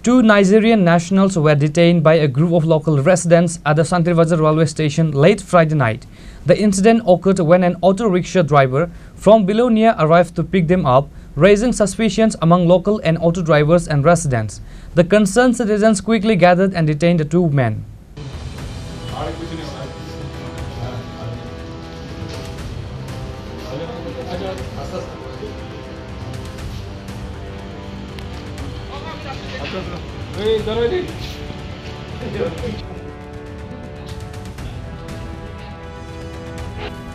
Two Nigerian nationals were detained by a group of local residents at the Santir Bazar railway station late Friday night. The incident occurred when an auto rickshaw driver from Bilonia arrived to pick them up, raising suspicions among local and auto drivers and residents. The concerned citizens quickly gathered and detained the two men.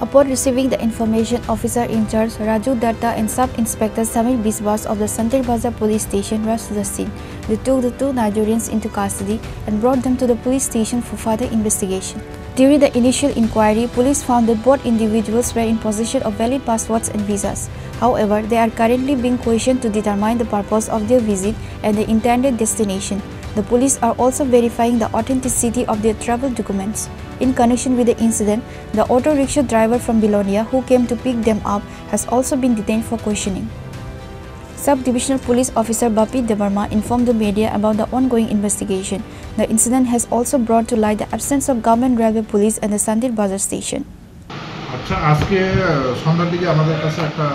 Upon receiving the information, Officer in charge Raju Datta and Sub-Inspector Samir Biswas of the Santir Bazar police station rushed to the scene. They took the two Nigerians into custody and brought them to the police station for further investigation. During the initial inquiry, police found that both individuals were in possession of valid passports and visas. However, they are currently being questioned to determine the purpose of their visit and the intended destination. The police are also verifying the authenticity of their travel documents. In connection with the incident, the auto rickshaw driver from Bilonia who came to pick them up has also been detained for questioning. Sub-Divisional Police Officer Bapi Debarma informed the media about the ongoing investigation. The incident has also brought to light the absence of government railway police at the Santir Bazar station. আচ্ছা, আজকে সন্ধ্যার দিকে আমাদের কাছে একটা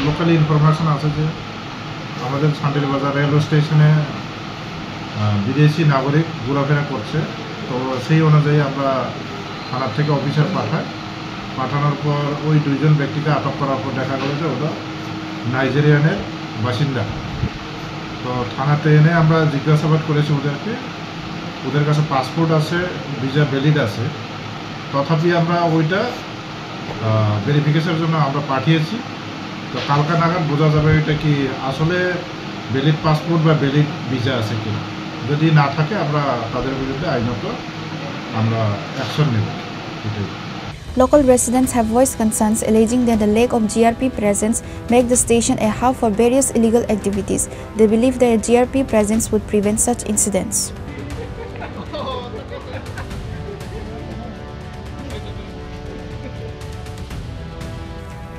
local information আছে যে আমাদের সান্তির বাজার রেলওয়ে স্টেশনে বিদেশি নাগরিক ঘোরাফেরা করছে। তো সেই অনুযায়ী আমরা থানার থেকে অফিসার পাঠানোর পর ওই দুইজন ব্যক্তিকে আটক করার পর দেখা গেল যে ওরা নাইজেরিয়ানের বাসিন্দা। তো থানাতে এনে আমরা জিজ্ঞাসাবাদ করেছি ওদেরকে। ওদের কাছে পাসপোর্ট আছে, ভিসা ভ্যালিড আছে, তথাপি আমরা ওইটা ভেরিফিকেশনের জন্য আমরা পাঠিয়েছি। তো কালকা নাগাদ বোঝা যাবে এটা কি আসলে ভ্যালিড পাসপোর্ট বা ভ্যালিড ভিসা আছে কিনা। যদি না থাকে আমরা তাদের বিরুদ্ধে আইনত আমরা অ্যাকশন নেব। Local residents have voiced concerns alleging that the lack of GRP presence make the station a hub for various illegal activities. They believe that a GRP presence would prevent such incidents.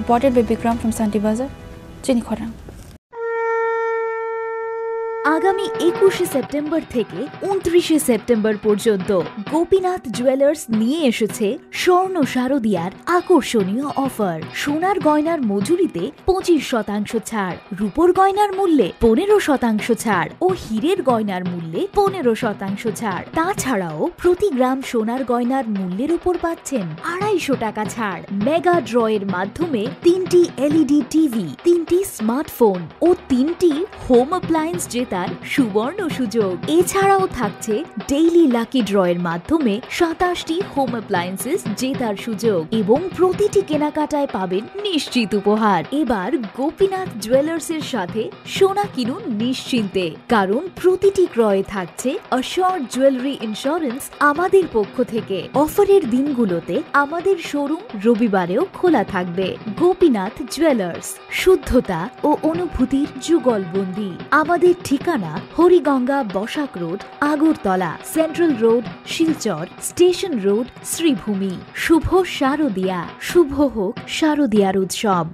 Reported by Bikram from Santir Bazar, Chinikhorang. আগামী 21শে September থেকে 29শে September পর্যন্ত Gopinath jewellers নিয়ে এসেছে স্বর্ণ শারদিয়ার আকর্ষণীয় offer. সোনার গয়নার মজুরিতে 25% ছাড়, রূপোর গয়নার মূল্যে 15% ছাড় ও হীরের গয়নার মূল্যে 15% ছাড়। তাছাড়াও প্রতি গ্রাম সোনার গয়নার মূল্যের উপর পাচ্ছেন 250 টাকা ছাড়। মেগা ড্রয়ের মাধ্যমে 3টি এলইডি টিভি, 3টি স্মার্টফোন ও 3টি হোম অ্যাপ্লায়েন্স জেতার সুবর্ণ সুযোগ। এছাড়াও থাকছে ডেইলি লাকি ড্রয়ের মাধ্যমে 27টি হোম অ্যাপ্লায়েন্সেস জেতার সুযোগ এবং প্রতিটি কেনাকাটায় পাবেন নিশ্চিত উপহার। এবার গোপীনাথ জুয়েলার্সের সাথে সোনা কিনুন নিশ্চিন্তে, কারণ প্রতিটি ক্রয়ে থাকছে অ্যাশিওরড জুয়েলারি ইন্স্যুরেন্স আমাদের পক্ষ থেকে। অফারের দিনগুলোতে আমাদের শোরুম রবিবারেও খোলা থাকবে। গোপীনাথ জুয়েলার্স, শুদ্ধতা ও অনুভূতির যুগলবন্দি। আমাদের ঠিকানা Hariganga Basak road, Agartala, central road, Silchar, station road, Sribhumi. শুভ শারদিয়া, শুভ হোক শারদিয়ার উৎসব।